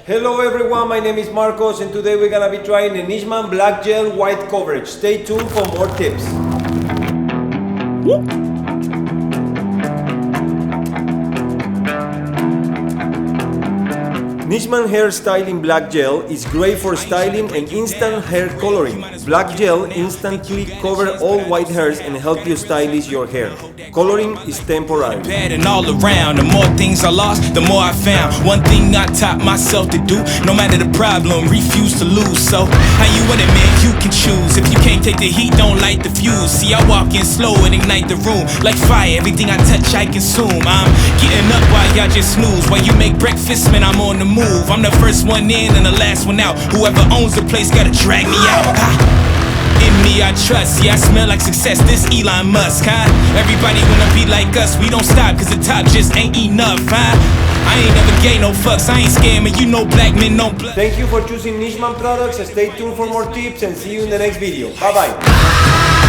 Hello everyone, my name is Marcos and today we're gonna be trying the Nishman Black Gel white coverage. Stay tuned for more tips. Nishman Hair Styling Black Gel is great for styling and instant hair coloring. Black Gel instantly covers all white hairs and help you stylish your hair. Coloring is temporary. And all around, the more things I lost, the more I found. One thing I taught myself to do, no matter the problem, refuse to lose. So, how you want it, man? You can choose. If you can't take the heat, don't light the fuse. See, I walk in slow and ignite the room. Like fire, everything I touch, I consume. I'm getting up while y'all just snooze. While you make breakfast, man, I'm on the move. I'm the first one in and the last one out. Whoever owns the place gotta drag me out. In me I trust, yeah I smell like success, this Elon Musk, huh? Everybody wanna be like us, we don't stop cause the top just ain't enough, huh? I ain't never gay, no fucks, I ain't scamming, you know black men no blood. Thank you for choosing Nishman products, stay tuned for more tips and see you in the next video. Bye bye.